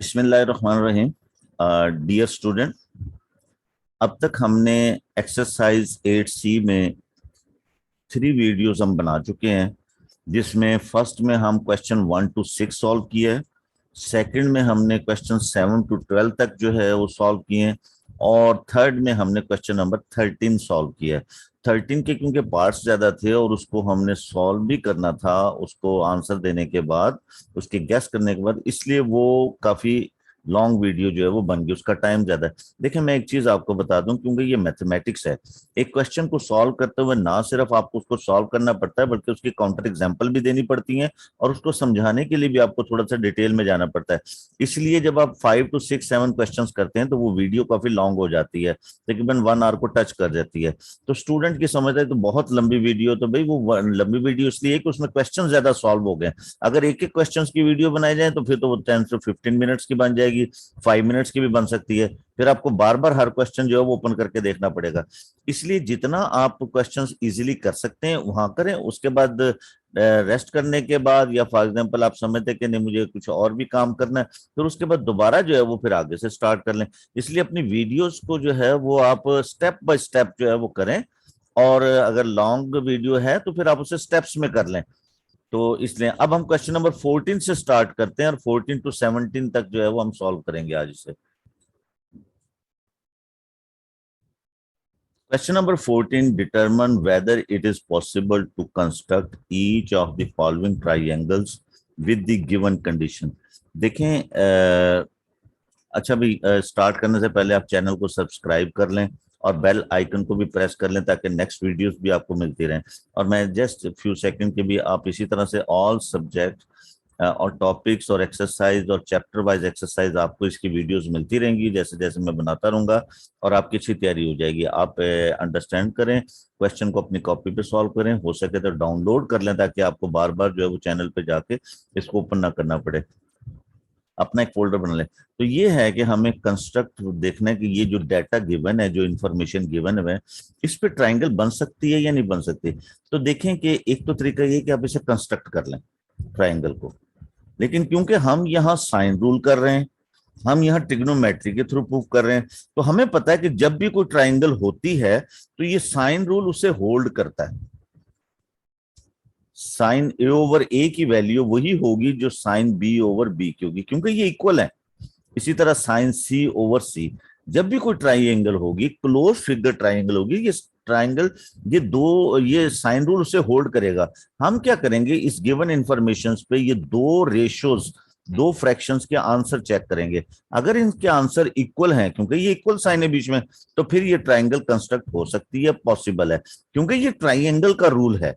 बिस्मिल्लाहिर्रहमानिर्रहीम। Dear student, अब तक हमने एक्सरसाइज 8C में 3 वीडियोस हम बना चुके हैं, जिसमें फर्स्ट में हम क्वेश्चन 1 to 6 सॉल्व किए हैं। सेकंड में हमने क्वेश्चन 7 to 12 तक जो है वो सॉल्व किए हैं, और थर्ड में हमने क्वेश्चन नंबर 13 सॉल्व किया है। 13 के क्योंकि पार्ट्स ज्यादा थे और उसको हमने सॉल्व भी करना था, उसको आंसर देने के बाद, उसके गेस करने के बाद, इसलिए वो काफी लॉन्ग वीडियो जो है वो बन गई, उसका टाइम ज्यादा है। देखिए, मैं एक चीज आपको बता दूं, क्योंकि ये मैथमेटिक्स है। एक क्वेश्चन को सॉल्व करते हुए ना सिर्फ आपको उसको सॉल्व करना पड़ता है, बल्कि उसकी काउंटर एग्जांपल भी देनी पड़ती है, और उसको समझाने के लिए भी आपको थोड़ा सा डिटेल में जाना पड़ता है। इसलिए जब आप 5 to 6 7 क्वेश्चन करते हैं तो वो वीडियो काफी लॉन्ग हो जाती है, तकरीबन 1 आवर को टच कर जाती है। तो स्टूडेंट की समझ है तो बहुत लंबी वीडियो, तो भाई वो लंबी वीडियो इसलिए कि उसमें क्वेश्चन ज्यादा सॉल्व हो गए। अगर एक एक क्वेश्चन की वीडियो बनाई जाए तो फिर तो वो 10 to 15 मिनट्स की बन जाएगी, 5 मिनट्स की भी बन सकती है। फिर आपको बार बार हर क्वेश्चन जो है वो ओपन करके देखना पड़ेगा। इसलिए जितना आप क्वेश्चंस इजीली कर सकते हैं वहां करें, उसके बाद रेस्ट करने के बाद, या फॉर एग्जांपल आप समझते हैं कि नहीं मुझे कुछ और भी काम करना है, फिर उसके बाद दोबारा जो है वो फिर आगे से स्टार्ट कर लें। इसलिए अपनी वीडियोस को जो है वो आप स्टेप बाय स्टेप जो है वो करें, और अगर लॉन्ग वीडियो है तो फिर आप उसे स्टेप्स में कर लें। तो इसलिए अब हम क्वेश्चन नंबर 14 से स्टार्ट करते हैं, और 14 to 17 तक जो है वो हम सॉल्व करेंगे आज इसे। Question number 14, determine whether it is possible to construct each of the following triangles with the given condition। देखें, अच्छा भी, स्टार्ट करने से पहले आप चैनल को सब्सक्राइब कर लें और बेल आइकन को भी प्रेस कर लें, ताकि नेक्स्ट वीडियोस भी आपको मिलती रहें। और मैं जस्ट फ्यू सेकंड के भी, आप इसी तरह से ऑल सब्जेक्ट और टॉपिक्स और एक्सरसाइज और चैप्टर वाइज एक्सरसाइज आपको इसकी वीडियोस मिलती रहेंगी, जैसे जैसे मैं बनाता रहूंगा, और आपकी अच्छी तैयारी हो जाएगी। आप अंडरस्टैंड करें, क्वेश्चन को अपनी कॉपी पे सॉल्व करें, हो सके तो डाउनलोड कर लें, ताकि आपको बार बार जो है वो चैनल पे जाके इसको ओपन ना करना पड़े। अपना एक फोल्डर बना लें। तो ये है कि हमें कंस्ट्रक्ट देखना है कि ये जो डाटा गिवन है, जो इंफॉर्मेशन गिवन है, इस पे ट्राइंगल बन सकती है या नहीं बन सकती। तो देखें कि एक तो तरीका ये कि आप इसे कंस्ट्रक्ट कर लें ट्राइंगल को, लेकिन क्योंकि हम यहाँ साइन रूल कर रहे हैं, हम यहाँ ट्रिग्नोमेट्री के थ्रू प्रूव कर रहे हैं, तो हमें पता है कि जब भी कोई ट्राइंगल होती है तो ये साइन रूल उसे होल्ड करता है। साइन ए ओवर ए की वैल्यू वही होगी जो साइन बी ओवर बी की होगी, क्योंकि ये इक्वल है। इसी तरह साइन सी ओवर सी, जब भी कोई ट्राइंगल होगी, क्लोज फिगर ट्राइंगल होगी, ये ट्राइंगल, ये साइन रूल उसे होल्ड करेगा। हम क्या करेंगे, इस गिवन इंफॉर्मेशन पे ये दो रेशियोज, दो फ्रैक्शंस के आंसर चेक करेंगे। अगर इनके आंसर इक्वल हैं, क्योंकि ये इक्वल साइन है बीच में, तो फिर ये ट्राइंगल कंस्ट्रक्ट हो सकती है, पॉसिबल है, क्योंकि ये ट्राइंगल का रूल है।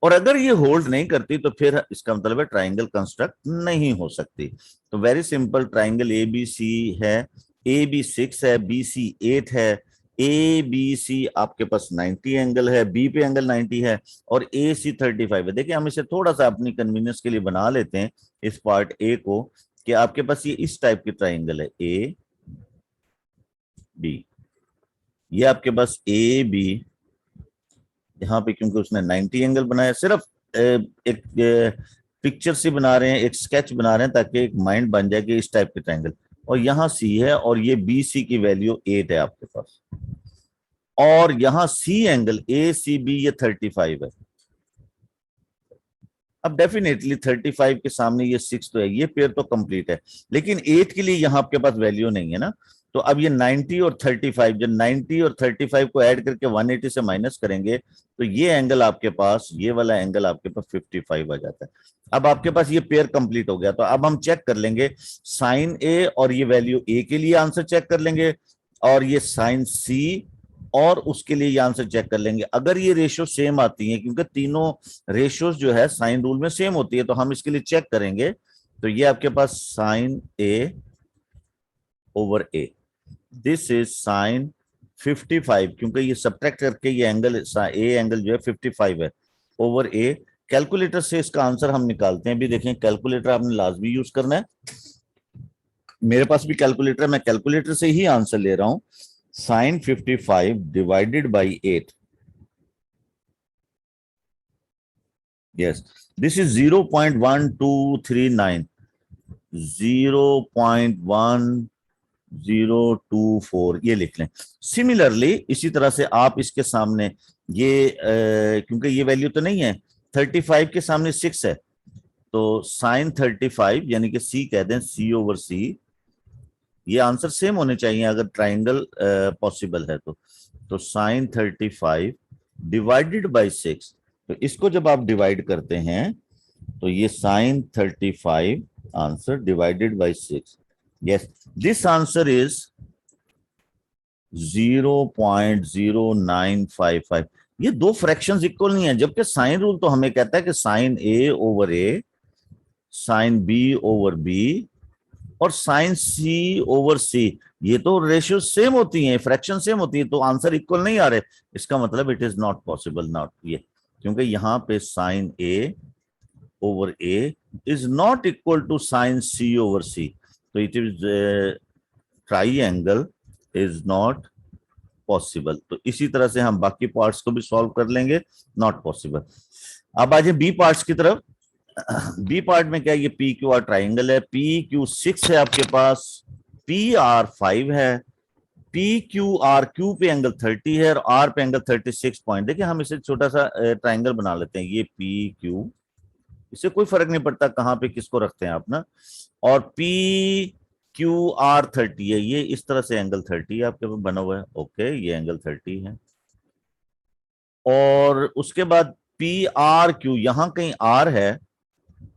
और अगर ये होल्ड नहीं करती तो फिर इसका मतलब है ट्राइंगल कंस्ट्रक्ट नहीं हो सकती। तो very simple, triangle A B C है, ए बी 6 है, बी सी 8 है, ए बी सी आपके पास 90 एंगल है, बी पे एंगल 90 है, और ए सी 35 है। देखिए, हम इसे थोड़ा सा अपनी कन्वीनियंस के लिए बना लेते हैं इस पार्ट ए को, कि आपके पास ये इस टाइप की ट्राइंगल है, ए बी, ये आपके पास ए बी, यहाँ पे क्योंकि उसने 90 एंगल बनाया, सिर्फ एक पिक्चर सी बना रहे हैं, एक स्केच बना रहे हैं, ताकि एक माइंड बन जाए कि इस टाइप के ट्रायंगल। और यहाँ सी है, और ये बी सी की वैल्यू 8 है आपके पास, और यहाँ C angle A C B ये 35 है। अब डेफिनेटली 35 के सामने ये 6 तो है, ये पेयर तो कंप्लीट है, लेकिन 8 के लिए यहाँ आपके पास वैल्यू नहीं है ना। तो अब ये 90 और 35, जब 90 और 35 को ऐड करके 180 से माइनस करेंगे, तो ये एंगल आपके पास, ये वाला एंगल आपके पास 55 आ जाता है। अब आपके पास ये पेयर कंप्लीट हो गया। तो अब हम चेक कर लेंगे साइन ए, और ये वैल्यू ए के लिए आंसर चेक कर लेंगे, और ये साइन सी, और उसके लिए ये आंसर चेक कर लेंगे। अगर ये रेशियो सेम आती है, क्योंकि तीनों रेशियोज जो है साइन रूल में सेम होती है, तो हम इसके लिए चेक करेंगे। तो ये आपके पास sine A over A, this is sine 55, क्योंकि ये सब्ट्रैक्ट करके ये एंगल, ए एंगल जो है 55 है, ओवर ए। कैलकुलेटर से इसका आंसर हम निकालते हैं। भी देखें, कैलकुलेटर आपने लाजमी यूज करना है। मेरे पास भी कैलकुलेटर, मैं कैलकुलेटर से ही आंसर ले रहा हूं। Sine 55 divided by 8, yes, this is 0.1239। 0.1024 ये लिख लें। सिमिलरली इसी तरह से आप इसके सामने ये क्योंकि ये वैल्यू तो नहीं है, 35 के सामने 6 है, तो साइन 35 यानी कि सी कह दें, सी ओवर सी, ये आंसर सेम होने चाहिए अगर ट्राइंगल पॉसिबल है तो साइन 35 डिवाइडेड बाय 6, तो इसको जब आप डिवाइड करते हैं तो ये sine 35 answer divided by 6, yes this answer is 0.0955। ये दो फ्रैक्शंस इक्वल नहीं है, जबकि साइन रूल तो हमें कहता है कि sign A over A, sign B over B और साइन सी ओवर सी, ये तो रेशियो सेम होती हैं, फ्रैक्शन सेम होती है, तो आंसर इक्वल नहीं आ रहे। इसका मतलब it is not possible, not ये, क्योंकि यहां पे sine A over A is not equal to sine C over C, तो it is triangle is not possible. तो इसी तरह से हम बाकी पार्ट्स को भी सॉल्व कर लेंगे, नॉट पॉसिबल। अब आ जाए बी पार्ट्स की तरफ। बी पार्ट में क्या है, ये पी क्यू आर ट्राइंगल है, पी क्यू 6 है आपके पास, पी आर 5 है, पी क्यू आर, क्यू पे एंगल 30 है और आर पे एंगल 36 पॉइंट। देखिए हम इसे छोटा सा ट्राइंगल बना लेते हैं, ये पी क्यू, इससे कोई फर्क नहीं पड़ता कहाँ पे किसको रखते हैं आप ना, और पी क्यू आर 30 है, ये इस तरह से एंगल 30 आपके पास बना हुआ है, ओके ये एंगल 30 है। और उसके बाद पी आर क्यू, यहां कहीं आर है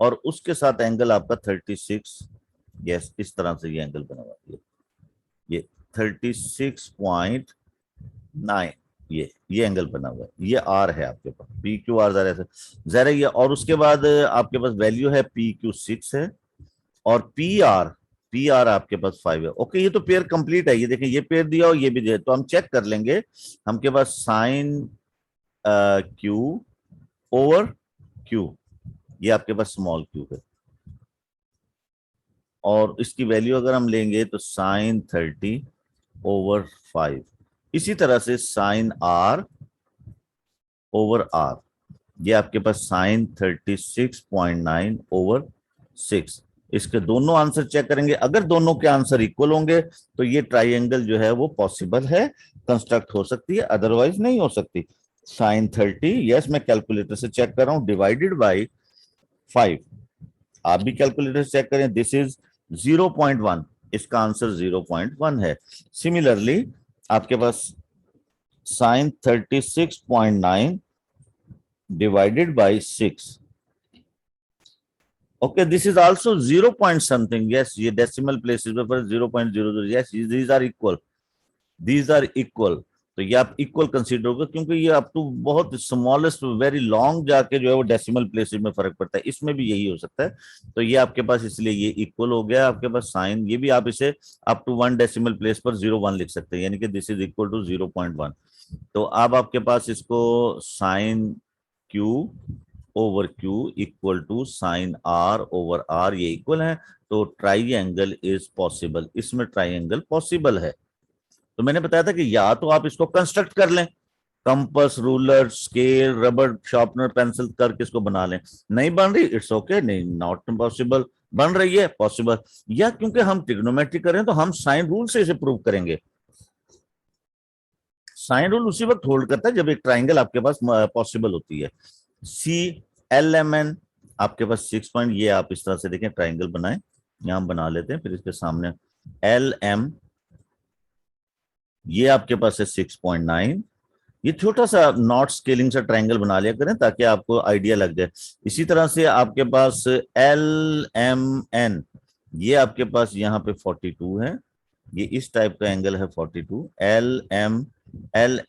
और उसके साथ एंगल आपका 36, यस इस तरह से ये एंगल बना हुआ है, ये 36.9, ये एंगल बना हुआ है, ये आर है आपके पास, पी क्यू आर जरा ये। और उसके बाद आपके पास वैल्यू है पी क्यू 6 है और पी आर आपके पास 5 है, ओके ये तो पेयर कंप्लीट है। ये देखें ये पेयर दिया और ये भी दिया, तो हम चेक कर लेंगे, हमके पास साइन क्यू ओवर क्यू, ये आपके पास स्मॉल क्यू है, और इसकी वैल्यू अगर हम लेंगे तो साइन 30 ओवर 5, इसी तरह से साइन आर ओवर आर, ये आपके पास साइन 36.9 ओवर 6। इसके दोनों आंसर चेक करेंगे, अगर दोनों के आंसर इक्वल होंगे तो ये ट्राइएंगल जो है वो पॉसिबल है, कंस्ट्रक्ट हो सकती है, अदरवाइज नहीं हो सकती। साइन 30, यस मैं कैलकुलेटर से चेक कर रहा हूं, डिवाइडेड बाई 5, आप भी कैलकुलेटर से चेक करें, दिस इज 0.1, इसका आंसर 0.1 है। सिमिलरली आपके पास sign 36.9 divided by 6, okay this is also 0 point something, yes ये decimal places पर 0.00, yes these are equal, these are equal, तो ये आप इक्वल कंसीडर होगा, क्योंकि ये अप टू बहुत स्मॉलेस्ट वेरी लॉन्ग जाके जो है वो डेसिमल प्लेसेस में फर्क पड़ता है, इसमें भी यही हो सकता है, तो ये आपके पास इसलिए ये इक्वल हो गया आपके पास साइन, ये भी आप इसे अप टू 1 डेसिमल प्लेस पर 0.1 लिख सकते हैं, यानी कि दिस इज इक्वल टू 0.1। तो अब आपके पास इसको sine Q over Q equal to sine R over R, ये इक्वल है, तो ट्राइएंगल इज पॉसिबल, इसमें ट्राइएंगल पॉसिबल है। तो मैंने बताया था कि या तो आप इसको कंस्ट्रक्ट कर लें, compass, ruler, scale, rubber, sharpener, pencil करके इसको बना लें, नहीं बन रही इट्स ओके, नहीं नॉट पॉसिबल, बन रही है पॉसिबल, या क्योंकि हम ट्रिग्नोमेट्री करें तो हम साइन रूल से इसे प्रूव करेंगे। साइन रूल उसी वक्त होल्ड करता है जब एक ट्राइंगल आपके पास पॉसिबल होती है। सी एल एम एन आपके पास 6 पॉइंट, ये आप इस तरह से देखें ट्राइंगल बनाएं, यहां बना लेते हैं, फिर इसके सामने एल एम, ये आपके पास है 6.9, ये छोटा सा नॉट स्केलिंग सा ट्राइंगल बना लिया करें ताकि आपको आइडिया लग जाए। इसी तरह से आपके पास एल एम एन, ये आपके पास यहाँ पे 42 है, ये इस टाइप का एंगल है 42, एल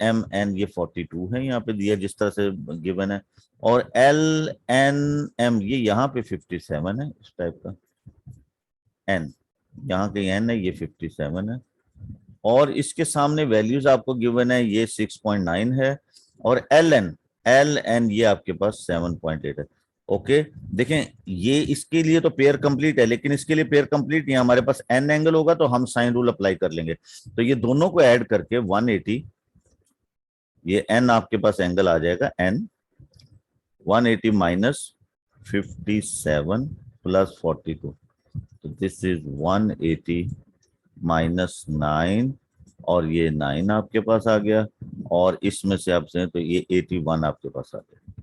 एम एन ये 42 है यहाँ पे दिया जिस तरह से गिवन है, और एल एन एम ये यहाँ पे 57 है, इस टाइप का एन, यहाँ के एन है ये 57 है, और इसके सामने वैल्यूज आपको गिवन है, ये 6.9 है, और एल एन ये आपके पास 7.8 है। ओके देखें ये इसके लिए तो पेयर कंप्लीट है, लेकिन इसके लिए पेयर कंप्लीट नहीं, हमारे पास एन एंगल होगा तो हम साइन रूल अप्लाई कर लेंगे, तो ये दोनों को ऐड करके 180, ये एन आपके पास एंगल आ जाएगा एन 180 माइनस 57 प्लस 42, तो दिस इज 180 माइनस 9, और ये 9 आपके पास आ गया, और इसमें से आपसे तो ये 81 आपके पास आ गया।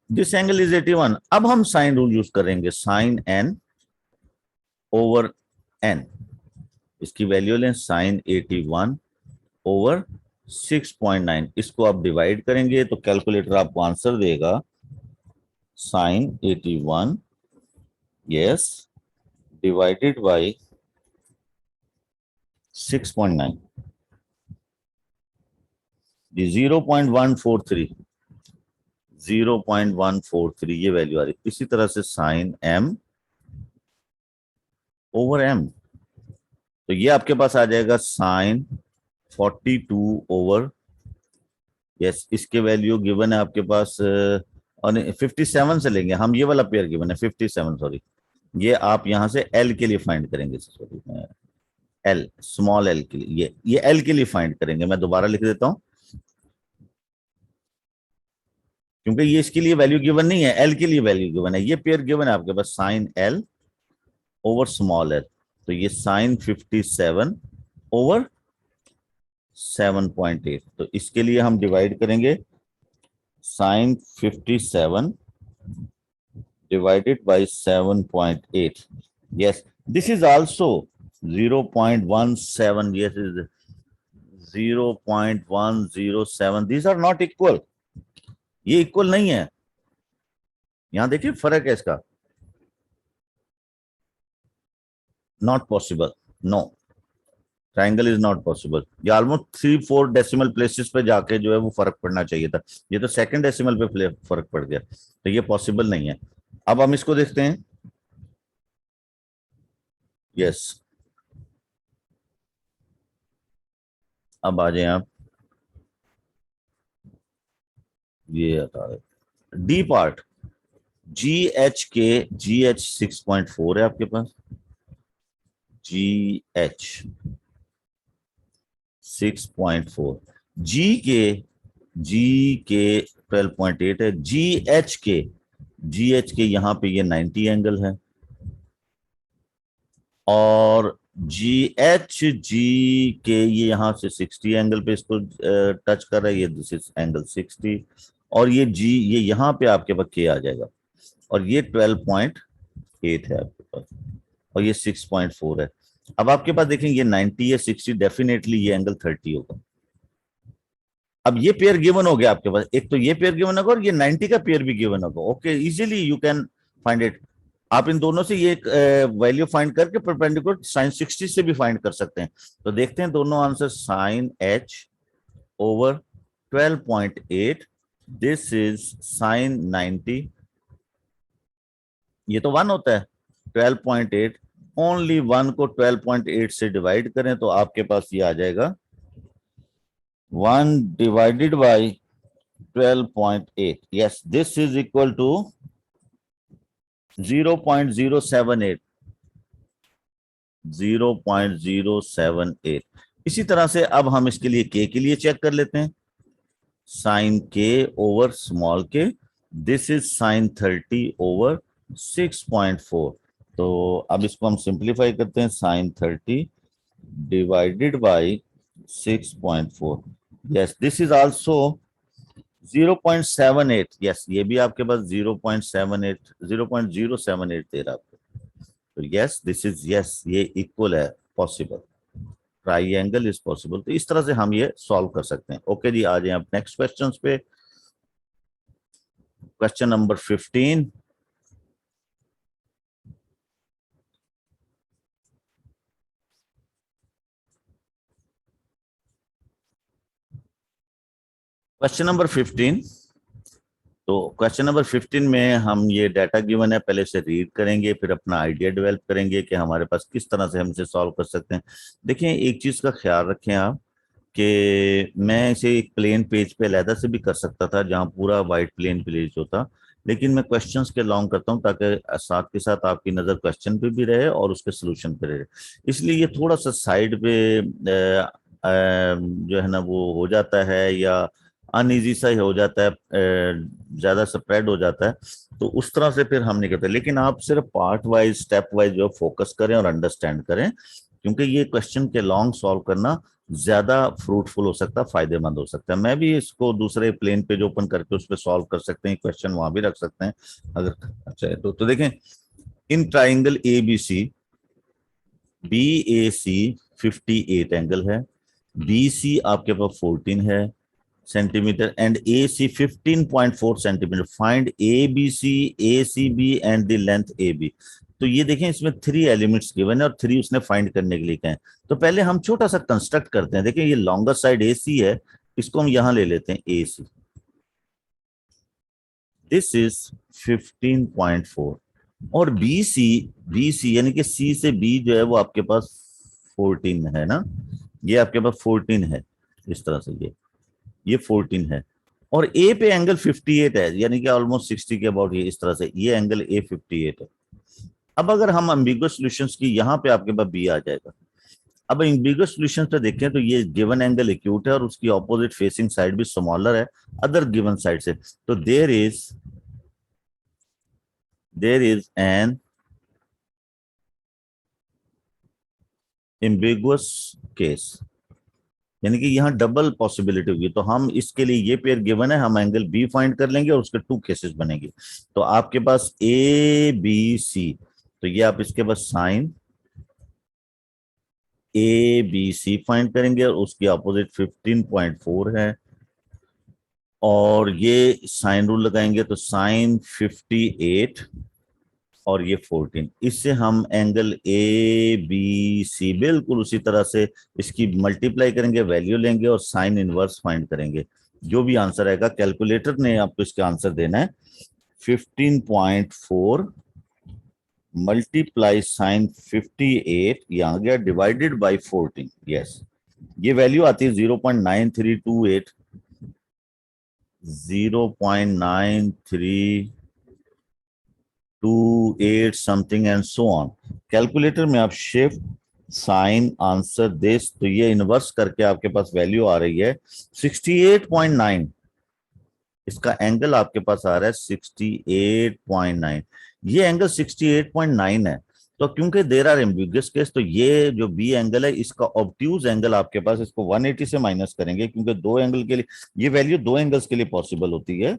This angle is 81। अब हम साइन रूल यूज करेंगे, साइन n ओवर n। इसकी वैल्यू लें, साइन 81 ओवर 6.9। इसको आप डिवाइड करेंगे तो कैलकुलेटर आपको आंसर देगा साइन 81, यस, डिवाइडेड बाय 6.9, 0.143, 0.143 ये वैल्यू आ रही। इसी तरह से साइन m ओवर m, तो ये आपके पास आ जाएगा साइन 42 ओवर, यस, इसके वैल्यू गिवन है आपके पास, और 57 से लेंगे हम, ये वाला पेयर गिवन है 57, सॉरी, ये आप यहां से एल के लिए फाइंड करेंगे, सॉरी, एल, स्मॉल एल के लिए, ये एल के लिए फाइंड करेंगे। मैं दोबारा लिख देता हूं, क्योंकि ये इसके लिए वैल्यू गिवन नहीं है, एल के लिए वैल्यू गिवन है। ये पेयर गिवन है आपके पास, sine L over small L, तो ये साइन 57 ओवर 7.8। तो इसके लिए हम डिवाइड करेंगे sign 57 divided by 7.8. Yes, this is also 0.17. Yes, is 0.107. These are not equal. ये इक्वल नहीं है। यहां देखिए फर्क है इसका। Not possible, no, triangle is not possible. ये ऑलमोस्ट 3-4 डेसिमल प्लेसेस पे जाके जो है वो फर्क पड़ना चाहिए था, ये तो सेकंड डेसिमल पे फर्क पड़ गया, तो ये पॉसिबल नहीं है। अब हम इसको देखते हैं, यस, अब आ जाए आप, ये डी पार्ट, जी एच 6.4 है आपके पास, जी एच 6.4, जी के 12.8 है, जी एच के यहाँ पे ये 90 एंगल है, और जी के ये यहाँ से 60 एंगल पे इसको टच कर रहा है, ये दिस इज एंगल 60, और ये यहाँ पे आपके पास के आ जाएगा, और ये 12.8 है आपके पास, और ये 6.4 है। अब आपके पास देखें ये 90 है, 60, डेफिनेटली ये एंगल 30 होगा। अब ये पेयर गिवन हो गया आपके पास, एक तो ये पेयर गिवन होगा और ये 90 का पेयर भी गिवन होगा। Okay, easily you can find it. आप इन दोनों से ये वैल्यू फाइंड करके परपेंडिकुलर साइन 60 से भी फाइंड कर सकते हैं। तो देखते हैं दोनों answer, sine H over 12.8, this is sine 90, ये तो 1 होता है, 12.8, ओनली 1 को 12.8 से डिवाइड करें तो आपके पास ये आ जाएगा 1 divided by 12.8. Yes, this is equal to 0.078, 0.078। इसी तरह से अब हम इसके लिए के लिए चेक कर लेते हैं, sine K over small K, this is sine 30 over 6.4। तो अब इसको हम सिंप्लीफाई करते हैं, sine 30 divided by 6.4, yes, this is also 0.78, yes, ये भी आपके पास 0.78, 0.078 दे रहा आपको, तो यस दिस इज, यस, ये इक्वल है, पॉसिबल, ट्राइंगल इज पॉसिबल। तो इस तरह से हम ये सॉल्व कर सकते हैं। ओके जी, आ जाए आप नेक्स्ट क्वेश्चन पे। Question number 15, question number 15। तो क्वेश्चन नंबर 15 में हम ये डाटा गिवन है, पहले से रीड करेंगे, फिर अपना आइडिया डेवलप करेंगे कि हमारे पास किस तरह से हम इसे सॉल्व कर सकते हैं। देखिए, एक चीज का ख्याल रखें आप कि मैं इसे एक प्लेन पेज पे अलहदा से भी कर सकता था, जहां पूरा वाइट प्लेन पेज होता, लेकिन मैं क्वेश्चंस के लॉन्ग करता हूं ताकि साथ के साथ आपकी नज़र क्वेश्चन पे भी रहे और उसके सोल्यूशन पे रहे। इसलिए ये थोड़ा सा साइड पे जो है ना वो हो जाता है, या अनईजी सा ही हो जाता है, ज्यादा स्प्रेड हो जाता है। तो उस तरह से फिर हम नहीं करते, लेकिन आप सिर्फ पार्ट वाइज स्टेप वाइज जो फोकस करें और अंडरस्टैंड करें, क्योंकि ये क्वेश्चन के लॉन्ग सॉल्व करना ज्यादा फ्रूटफुल हो सकता है, फायदेमंद हो सकता है। मैं भी इसको दूसरे प्लेन पेज ओपन करके उस पर सॉल्व कर सकते हैं, क्वेश्चन वहां भी रख सकते हैं अगर अच्छा है तो देखें, in triangle A B C, B A C 58 angle है, बी सी आपके पास 14 है centimetre and A C 15.4 centimetre, find A B C, A C B and the length A B. तो ये देखें, इसमें 3 एलिमेंट्स गिवन है और 3 उसने फाइंड करने के लिए कहे। तो पहले हम छोटा सा कंस्ट्रक्ट करते हैं। देखिए ये लॉन्गर साइड ए सी है, इसको हम यहां ले लेते हैं ए सी, दिस इज 15.4, और बी सी यानी कि सी से बी जो है वो आपके पास 14 है ना, ये आपके पास 14 है, इस तरह से ये 14 है, और ए पे एंगल 58 है, यानी कि ऑलमोस्ट 60 के अबाउट, ये इस तरह से ये एंगल ए 58 है। अब अगर हम एम्बिगुअस सॉल्यूशंस की, यहाँ पे आपके पास बी आ जाएगा। अब एम्बिगुअस सॉल्यूशंस पे देखें तो ये गिवन एंगल एक्यूट है और उसकी ऑपोजिट फेसिंग साइड भी स्मॉलर है अदर गिवन साइड से, तो there is an ambiguous case, यानी कि यहाँ डबल पॉसिबिलिटी होगी। तो हम इसके लिए, ये पेयर गिवन है, हम एंगल बी फाइंड कर लेंगे और उसके 2 केसेस बनेंगे। तो आपके पास ए बी सी, तो ये आप इसके पास sine A B C find करेंगे और उसकी अपोजिट 15.4 है, और ये साइन रूल लगाएंगे तो साइन 58 और ये 14, इससे हम एंगल ए बी सी बिल्कुल उसी तरह से इसकी मल्टीप्लाई करेंगे, वैल्यू लेंगे और साइन इनवर्स फाइंड करेंगे। जो भी आंसर आएगा, कैलकुलेटर ने आपको इसका आंसर देना है 15.4 मल्टीप्लाई साइन 58, ये आ गया, डिवाइडेड बाई 14। यस, ये वैल्यू आती है 0.9328, 0.9328 something and so on. Calculator में आप शिफ्ट साइन आंसर दिस, तो ये इनवर्स करके आपके पास वैल्यू आ रही है 68.9, इसका एंगल आपके पास आ रहा है 68.9, ये एंगल 68.9 है। तो क्योंकि देर आर एम्बिगुअस केस, तो ये जो बी एंगल है इसका ऑब्ट्यूज एंगल आपके पास, इसको 180 से माइनस करेंगे, क्योंकि 2 एंगल के लिए ये वैल्यू 2 एंगल्स के लिए पॉसिबल होती है,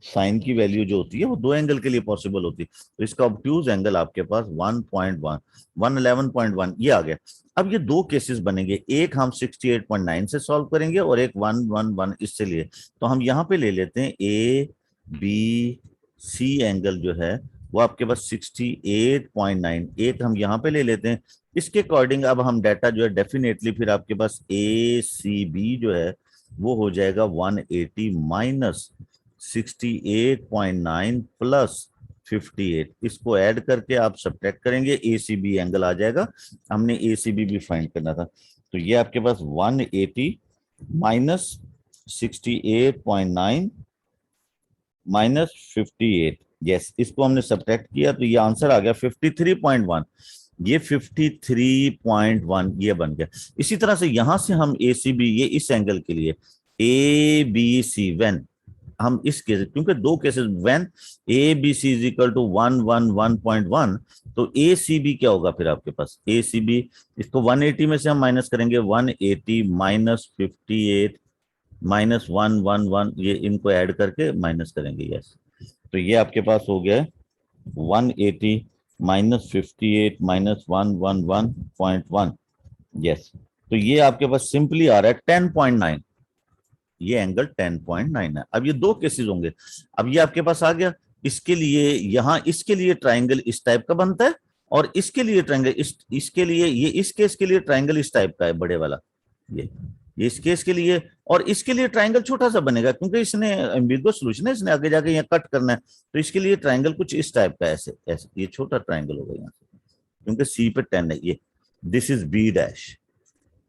साइन की वैल्यू जो होती है वो 2 एंगल के लिए पॉसिबल होती है। तो इसका ऑब्ट्यूज एंगल आपके पास 1.1, 111.1 ये आ गया। अब ये 2 केसेस बनेंगे, एक हम 68.9 से सॉल्व करेंगे और एक 111 इससे लिए। तो हम यहाँ पे ले लेते हैं ए बी सी एंगल जो है वो आपके पास 68.9, एक हम यहाँ पे ले लेते हैं। इसके अकॉर्डिंग अब हम डाटा जो है डेफिनेटली फिर आपके पास ए सी बी जो है वो हो जाएगा 180 माइनस 68.9 प्लस 58, इसको ऐड करके आप सब्ट्रैक्ट करेंगे, एसीबी एंगल आ जाएगा। हमने एसीबी भी फाइंड करना था, तो ये आपके पास 180 माइनस 68.9 माइनस 58, यस, इसको हमने सब्ट्रैक्ट किया तो ये आंसर आ गया 53.1, ये 53.1 ये बन गया। इसी तरह से यहां से हम एसीबी, ये इस एंगल के लिए ए बी सी व्हेन, हम इस केस, क्योंकि 2 cases, when A B C is equal to 111.1, तो ए सी बी क्या होगा फिर आपके पास, ए सी बी, इसको 180 में से हम माइनस करेंगे, 180 माइनस 58 माइनस 111, ये इनको ऐड करके माइनस करेंगे, यस। तो ये आपके पास हो गया 180 माइनस 58 माइनस 111.1, यस। तो ये आपके पास सिंपली आ रहा है 10.9, ये एंगल 10.9 है। अब ये 2 केसेस होंगे, अब ये आपके पास आ गया, इसके लिए यहां, इसके लिए ट्राइंगल इस टाइप का बनता है और इसके लिए ट्राइंगल इसके लिए, ये इस केस के लिए ट्राइंगल इस टाइप का है बड़े वाला, ये इस केस के लिए, और इसके लिए ट्राइंगल छोटा सा बनेगा क्योंकि इसने एम्बिगुअस सॉल्यूशन है, इसने आगे जाके यहाँ कट करना है, तो इसके लिए ट्राइंगल कुछ इस टाइप का, ऐसे ऐसे, ये छोटा ट्राइंगल होगा यहाँ से, क्योंकि सी पे 10 है ये, दिस इज बी डैश,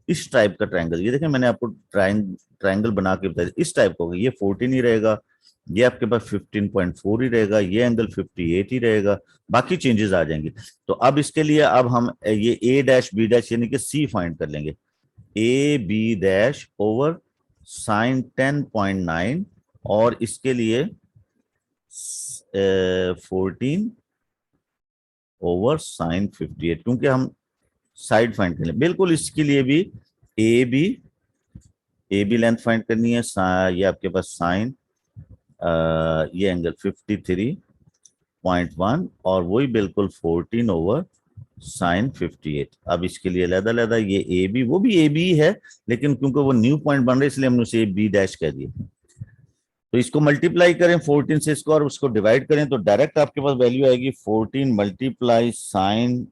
इस टाइप का ट्राइंगल, ये देखें मैंने आपको ट्राइंगल बना के बताया, इस टाइप का होगा, ये 14 ही रहेगा, ये आपके पास 15.4 ही रहेगा, ये एंगल 58 ही रहेगा, बाकी चेंजेस आ जाएंगे। तो अब इसके लिए अब हम ये ए डैश बी डैश यानी कि सी फाइंड कर लेंगे, A B dash over sine 10.9, और इसके लिए 14 ओवर साइन 58, क्योंकि हम साइड फाइंड कर लें। बिल्कुल इसके लिए भी ए बी लेंथ फाइंड करनी है। ये आपके पास साइन, ये एंगल 53.1 और वही बिल्कुल 14 ओवर साइन 58। अब इसके लिए अलग अलग, ये ए बी, वो भी ए बी है, लेकिन क्योंकि वो न्यू पॉइंट बन रहे इसलिए हमने उसे बी डैश कह दिया। तो इसको मल्टीप्लाई करें 14 से इसको और उसको डिवाइड करें तो डायरेक्ट आपके पास वैल्यू आएगी 14 multiply sine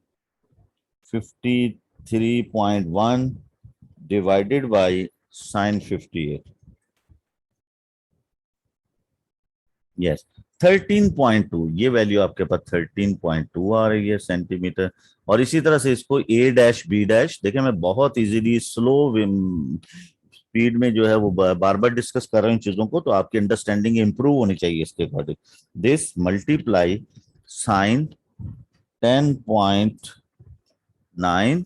53.1 divided by sine 58। Yes, 13.2, ये वैल्यू आपके पास 13.2 आ रही है सेंटीमीटर। और इसी तरह से इसको ए डैश बी डैश, देखिए मैं बहुत इजीली स्लो स्पीड में जो है वो बार बार डिस्कस कर रहा हूँ चीजों को, तो आपकी अंडरस्टैंडिंग इंप्रूव होनी चाहिए इसके according. This multiply sine 10.9,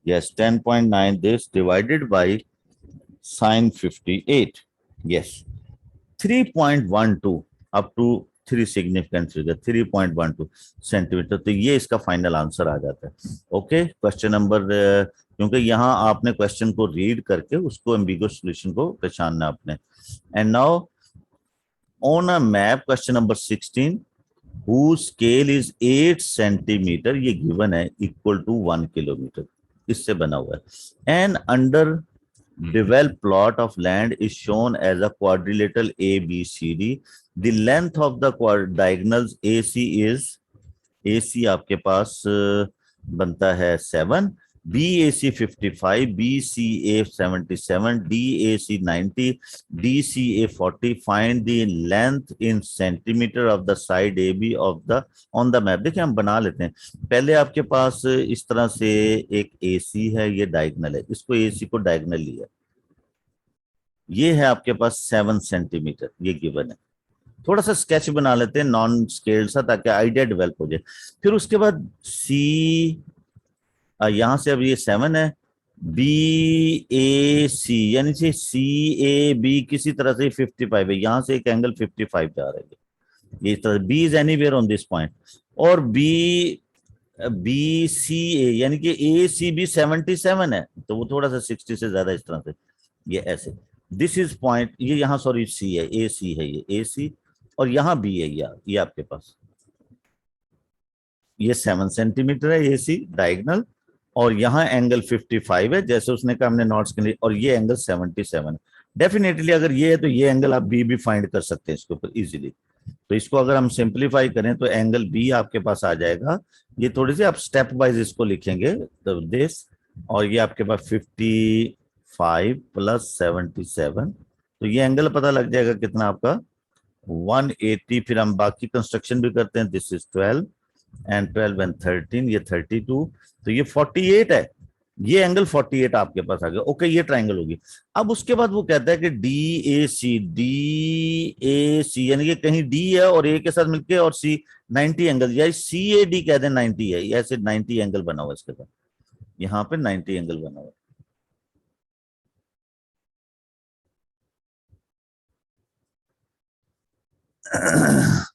yes 10.9, this divided by sine 58, yes 3.12 up to 3 significant figure 3.12 centimetre. तो ये इसका फाइनल आंसर आ जाता है। ओके, क्वेश्चन नंबर, क्योंकि यहाँ आपने क्वेश्चन को रीड करके उसको एम्बिगुअस सॉल्यूशन को पहचानना आपने। And now on a map question number 16 whose scale is 8 centimetre, ये गिवन है, इक्वल टू 1 किलोमीटर, इससे बना हुआ है। And under developed plot of land is shown as a quadrilateral ABCD. The length of the diagonals AC is, AC आपके पास बनता है 7, BAC 55, BCA 77, DAC 90, DCA 40. Find the length in centimeter of the side AB of the on the map। देखिए हम बना लेते हैं। पहले आपके पास इस तरह से एक AC है, ये डायगोनल है, इसको AC को डायगोनल लिया, ये है आपके पास 7 सेंटीमीटर, ये गिवन है। थोड़ा सा स्केच बना लेते हैं नॉन स्केल सा, ताकि आइडिया डेवलप हो जाए। फिर उसके बाद सी, यहां से अब ये 7 है, बी ए सी, यानी से सी ए बी किसी तरह से 55 है, यहां से एक एंगल 55 जा रहा है, ये इस तरह B is anywhere on this point. और बी बी सी ए, यानी कि ए सी बी 77 है, तो वो थोड़ा सा 60 से ज्यादा इस तरह से, ये ऐसे। दिस इज पॉइंट, ये यहाँ सॉरी सी है, ए सी है, ये ए सी, और यहाँ बी है, ये आपके पास ये 7 सेंटीमीटर है ए सी डायगनल, और यहाँ एंगल 55 है, जैसे उसने कहा हमने नोट्स के लिए, और ये एंगल 77 है। डेफिनेटली अगर ये है तो ये एंगल आप बी भी फाइंड कर सकते हैं इसके ऊपर इजीली। तो इसको अगर हम सिंप्लीफाई करें तो एंगल बी आपके पास आ जाएगा। ये थोड़ी सी आप स्टेप वाइज इसको लिखेंगे, तो दिस, और ये आपके पास 55 प्लस 77, तो ये एंगल पता लग जाएगा कितना आपका 180। फिर हम बाकी कंस्ट्रक्शन भी करते हैं, दिस इज 12 एंड 12 एंड 13, ये 32, तो ये 48 है, ये एंगल 48 आपके पास आ गया। ओके, ये ट्राइंगल होगी। अब उसके बाद वो कहता है कि डी ए सी, यानी कि कहीं डी है और ए के साथ मिलके और सी 90 एंगल, या सी ए डी कह दें 90 है, ऐसे 90 एंगल बना हुआ इसके साथ, यहाँ पे 90 एंगल बना हुआ।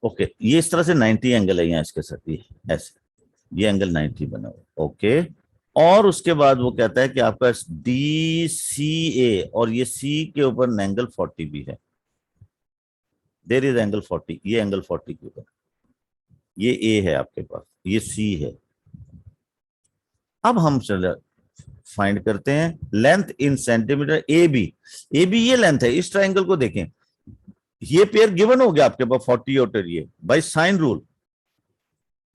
ओके, ये इस तरह से 90 एंगल है यहाँ इसके साथ, ये ऐसे, ये एंगल 90 बना हुआ। ओके, और उसके बाद वो कहता है कि आपका डी सी ए, और ये सी के ऊपर एंगल 40 भी है, देर इज एंगल 40, ये एंगल 40 के ऊपर, ये ए है आपके पास, ये सी है। अब हम चले फाइंड करते हैं length in centimetre A B. A B ये लेंथ है, इस ट्राइंगल को देखें, ये पेयर गिवन हो गया आपके पास 40 और ये by sine rule,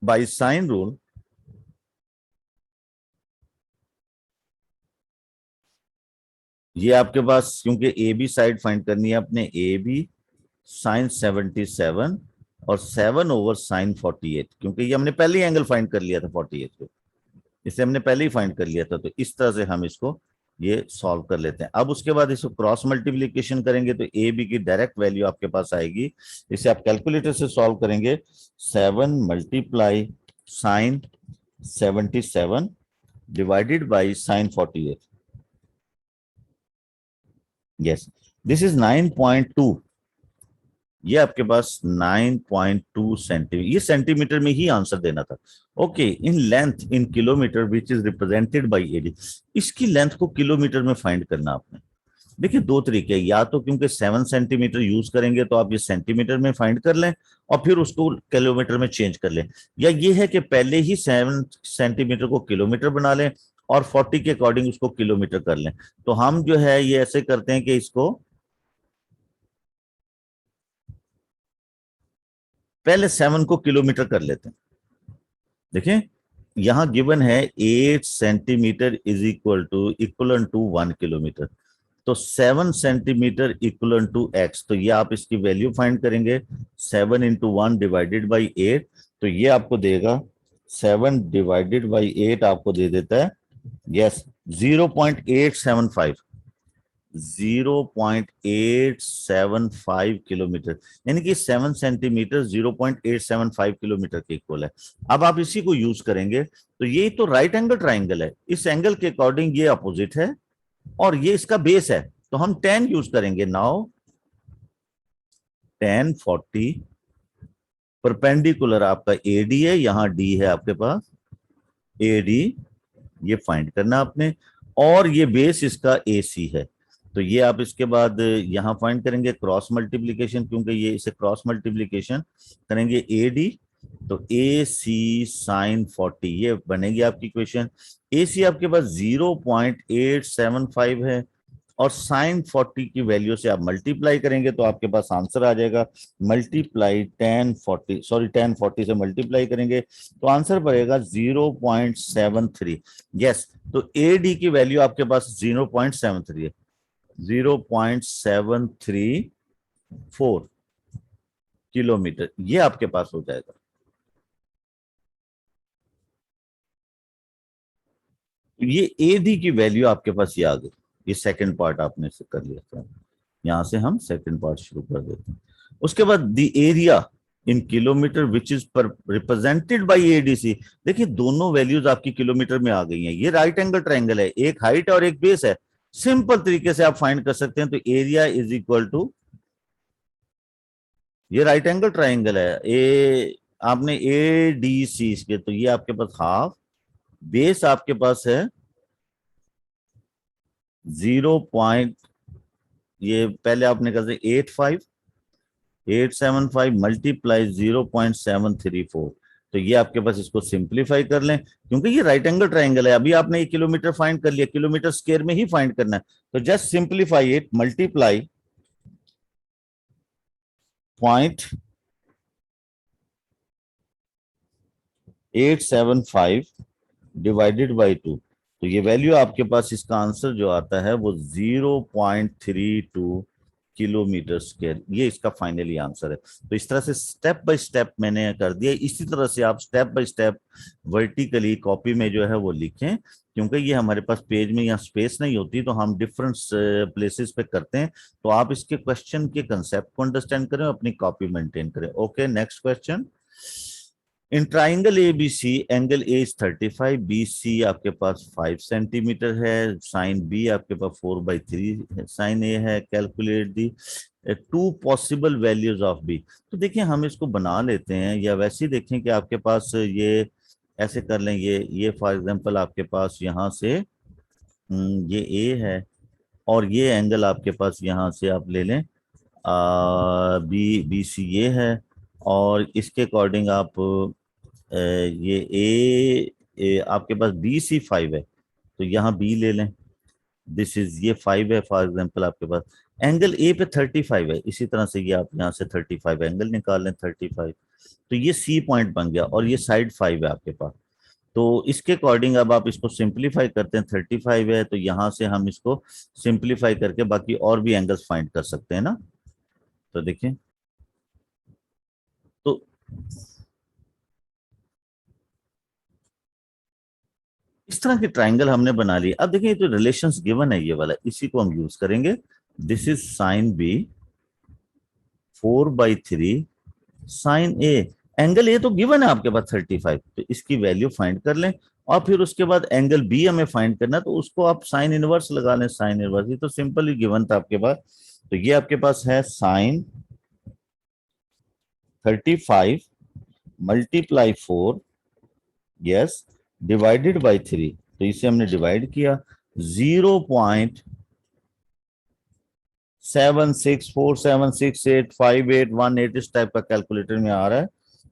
by sine rule ये आपके पास, क्योंकि ए बी साइड फाइंड करनी है अपने, ए बी साइन 77 और 7 ओवर साइन 48, क्योंकि ये हमने पहले ही एंगल फाइंड कर लिया था 48 को, इसे हमने पहले ही फाइंड कर लिया था। तो इस तरह से हम इसको ये सॉल्व कर लेते हैं। अब उसके बाद इसको क्रॉस मल्टीप्लीकेशन करेंगे तो ए बी की डायरेक्ट वैल्यू आपके पास आएगी, इसे आप कैलकुलेटर से सॉल्व करेंगे, 7 multiply sine 77 divided by sine 48, yes this is 9.2, ये आपके पास 9.2 सेंटीमीटर, ये सेंटीमीटर में ही आंसर देना था। Okay, in length in kilometre which is represented by AD, इसकी लेंथ को किलोमीटर में फाइंड करना आपने। देखिए दो तरीके हैं, या तो क्योंकि 7 सेंटीमीटर यूज करेंगे तो आप ये सेंटीमीटर में फाइंड कर लें और फिर उसको किलोमीटर में चेंज कर लें, या ये है कि पहले ही 7 सेंटीमीटर को किलोमीटर बना लें और 40 के अकॉर्डिंग उसको किलोमीटर कर लें। तो हम जो है ये ऐसे करते हैं कि इसको पहले 7 को किलोमीटर कर लेते हैं। देखें यहां गिवन है 8 centimetre is equal to 1 kilometre. तो 7 सेंटीमीटर इक्वल टू एक्स, तो ये आप इसकी वैल्यू फाइंड करेंगे 7 × 1 डिवाइडेड बाई 8, तो ये आपको देगा 7 डिवाइडेड बाई 8 आपको दे देता है यस 0.875, 0.875 किलोमीटर, यानी कि 7 सेंटीमीटर 0.875 किलोमीटर के इक्वल है। अब आप इसी को यूज करेंगे तो ये तो राइट एंगल ट्राइंगल है, इस एंगल के अकॉर्डिंग ये अपोजिट है और ये इसका बेस है, तो हम tan यूज करेंगे। नाउ tan 40 परपेंडिकुलर आपका AD है, यहां D है आपके पास AD, ये फाइंड करना आपने, और ये बेस इसका AC है। तो ये आप इसके बाद यहां फाइंड करेंगे क्रॉस मल्टीप्लीकेशन, क्योंकि ये इसे क्रॉस मल्टीप्लीकेशन करेंगे AD, तो AC sin 40 ये बनेगी आपकी इक्वेशन। AC आपके पास 0.875 है और साइन 40 की वैल्यू से आप मल्टीप्लाई करेंगे तो आपके पास आंसर आ जाएगा, मल्टीप्लाई tan 40 से मल्टीप्लाई करेंगे तो आंसर पड़ेगा 0.73। यस, तो AD की वैल्यू आपके पास 0.73 है, 0.734 किलोमीटर ये आपके पास हो जाएगा। ये AD की वैल्यू आपके पास ये आ गई। ये सेकंड पार्ट आपने से कर लिया था, यहां से हम सेकंड पार्ट शुरू कर देते हैं। उसके बाद the area in kilometre which is पर रिप्रेजेंटेड बाय ADC, देखिए दोनों वैल्यूज आपकी किलोमीटर में आ गई हैं। ये राइट एंगल ट्राइंगल है, एक हाइट और एक बेस है, सिंपल तरीके से आप फाइंड कर सकते हैं। तो एरिया इज इक्वल टू, ये राइट एंगल ट्राइंगल है, ए आपने ADC इसके, तो ये आपके पास हाफ, बेस आपके पास है 0. ये पहले आपने कहा 875 मल्टीप्लाई 0.734, तो ये आपके पास, इसको सिंप्लीफाई कर लें क्योंकि ये राइट एंगल ट्राइंगल है। अभी आपने ये किलोमीटर फाइंड कर लिया, किलोमीटर स्क्वायर में ही फाइंड करना है, तो just simplify it, multiply 0.875 divided by 2, तो ये वैल्यू आपके पास, इसका आंसर जो आता है वो 0.32 किलोमीटर स्क्वायर, ये इसका फाइनली आंसर है। तो इस तरह से स्टेप बाय स्टेप मैंने कर दिया, इसी तरह से आप step by step vertically copy में जो है वो लिखें, क्योंकि ये हमारे पास पेज में यहाँ स्पेस नहीं होती तो हम डिफरेंट प्लेसेस पे करते हैं। तो आप इसके क्वेश्चन के कंसेप्ट को अंडरस्टैंड करें, अपनी कॉपी मेंटेन करें। Okay, next question. In triangle ABC angle A is 35, BC आपके पास 5 सेंटीमीटर है, साइन B आपके पास 4/3 साइन A है, calculate the two possible values of B। तो देखिए हम इसको बना लेते हैं, या वैसे ही देखें कि आपके पास ये ऐसे कर लें, ये फॉर एग्जांपल आपके पास यहाँ से ये A है और ये एंगल आपके पास यहाँ से आप ले लें BC ये है, और इसके अकॉर्डिंग आप ये आपके पास BC 5 है तो यहाँ B ले लें, दिस इज ये 5 है फॉर एग्जांपल आपके पास, एंगल A पे 35 है, इसी तरह से ये आप यहाँ से 35 एंगल निकाल लें 35, तो ये C पॉइंट बन गया और ये साइड 5 है आपके पास। तो इसके अकॉर्डिंग अब आप इसको सिंप्लीफाई करते हैं, 35 है तो यहाँ से हम इसको सिंप्लीफाई करके बाकी और भी एंगल्स फाइंड कर सकते हैं ना। तो देखिए, तो इस तरह के ट्राइंगल हमने बना लिए। अब देखिए जो रिलेशंस गिवन है ये वाला, इसी को हम यूज करेंगे। This is sine B 4/3 sign A, angle A तो गिवन है आपके पास 35, तो इसकी वैल्यू फाइंड कर लें और फिर उसके बाद एंगल B हमें फाइंड करना है, तो उसको आप साइन इनवर्स लगा लें, साइन इनवर्स, ये तो सिंपल ही गिवन था आपके पास। तो ये आपके पास है sine 35 multiply 4, yes, divided by 3, तो इसे हमने डिवाइड किया, 0.7647685818 इस टाइप का कैलकुलेटर में आ रहा है,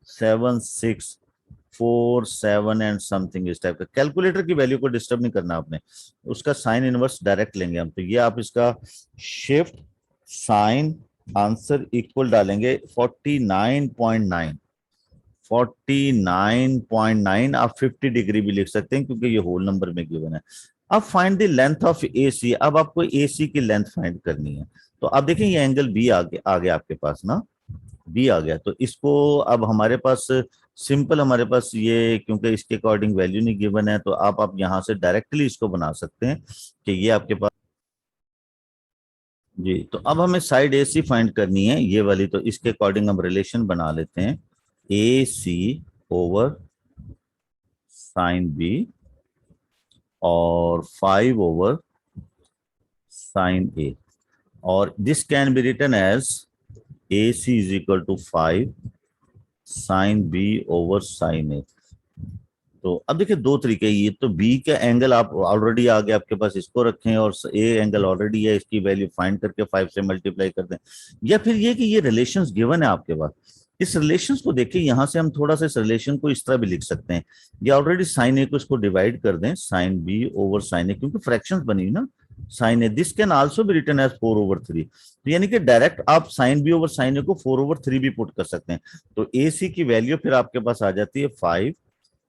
7647 एंड समथिंग इस टाइप का। कैलकुलेटर की वैल्यू को डिस्टर्ब नहीं करना आपने, उसका साइन इनवर्स डायरेक्ट लेंगे हम। तो ये आप इसका शिफ्ट साइन आंसर इक्वल डालेंगे 49.9, 49.9, आप 50 डिग्री भी लिख सकते हैं क्योंकि ये होल नंबर में गिवन है। अब फाइंड द लेंथ ऑफ ए सी, अब आपको ए सी की लेंथ फाइंड करनी है। तो अब देखें ये एंगल बी आ गया आपके पास ना, बी आ गया। तो इसको अब हमारे पास सिंपल, हमारे पास ये क्योंकि इसके अकॉर्डिंग वैल्यू नहीं गिवन है, तो आप यहाँ से डायरेक्टली इसको बना सकते हैं कि ये आपके पास जी। तो अब हमें साइड ए सी फाइंड करनी है ये वाली, तो इसके अकॉर्डिंग हम रिलेशन बना लेते हैं, A C over sine B और 5 ओवर साइन ए, और this can be written as A C is equal to 5 sine B over sine A. तो अब देखिए दो तरीके, ये तो बी का एंगल आप ऑलरेडी आ गया आपके पास, इसको रखें, और ए एंगल ऑलरेडी है, इसकी वैल्यू फाइंड करके 5 से मल्टीप्लाई कर दें, या फिर ये कि ये रिलेशंस गिवन है आपके पास, इस रिलेशंस को देखिए, यहां से हम थोड़ा सा इस रिलेशन को इस तरह भी लिख सकते हैं, ये ऑलरेडी साइन ए को इसको डिवाइड कर दें, sine B over sine A, क्योंकि फ्रैक्शंस बनी ना sine A, this can also be written as 4/3, तो यानी कि डायरेक्ट आप sine B over sine A को 4/3 भी पुट कर सकते हैं। तो ए सी की वैल्यू फिर आपके पास आ जाती है 5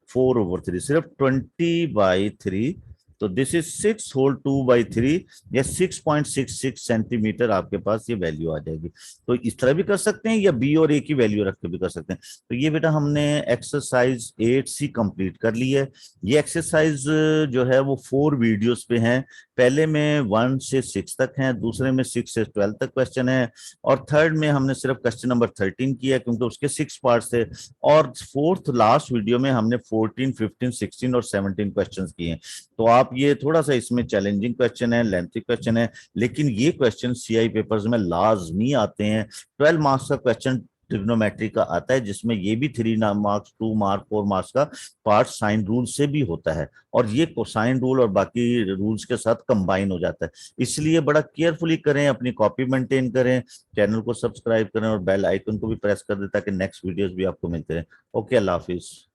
4/3, सिर्फ 20/3, तो दिस इज 6/2/3 या 6.66 सेंटीमीटर आपके पास ये वैल्यू आ जाएगी। तो इस तरह भी कर सकते हैं या बी और ए की वैल्यू रख के भी कर सकते हैं। तो ये बेटा हमने एक्सरसाइज 8C कंप्लीट कर ली है। ये एक्सरसाइज जो है वो 4 वीडियोस पे हैं, पहले में 1 से 6 तक है, दूसरे में 6 से 12 तक क्वेश्चन है, और थर्ड में हमने सिर्फ क्वेश्चन नंबर 13 किया क्योंकि उसके 6 पार्ट्स थे, और फोर्थ लास्ट वीडियो में हमने 14, 15, 16 और 17 क्वेश्चन किए हैं। तो आप ये थोड़ा सा इसमें चैलेंजिंग क्वेश्चन है, लेंथी क्वेश्चन है, लेकिन ये क्वेश्चन सीआई पेपर्स में लाजमी आते हैं। 12 मार्क्स का क्वेश्चन ट्रिग्नोमेट्री का आता है, जिसमें ये भी 3 मार्क्स, 2 मार्क, 4 मार्क्स का पार्ट साइन रूल से भी होता है, और ये कोसाइन रूल और बाकी रूल्स के साथ कंबाइन हो जाता है। इसलिए बड़ा केयरफुली करें, अपनी कॉपी मेंटेन करें, चैनल को सब्सक्राइब करें और बेल आइकन को भी प्रेस कर दें ताकि नेक्स्ट वीडियोस भी आपको मिलते रहे। ओके, अल्लाह हाफिज।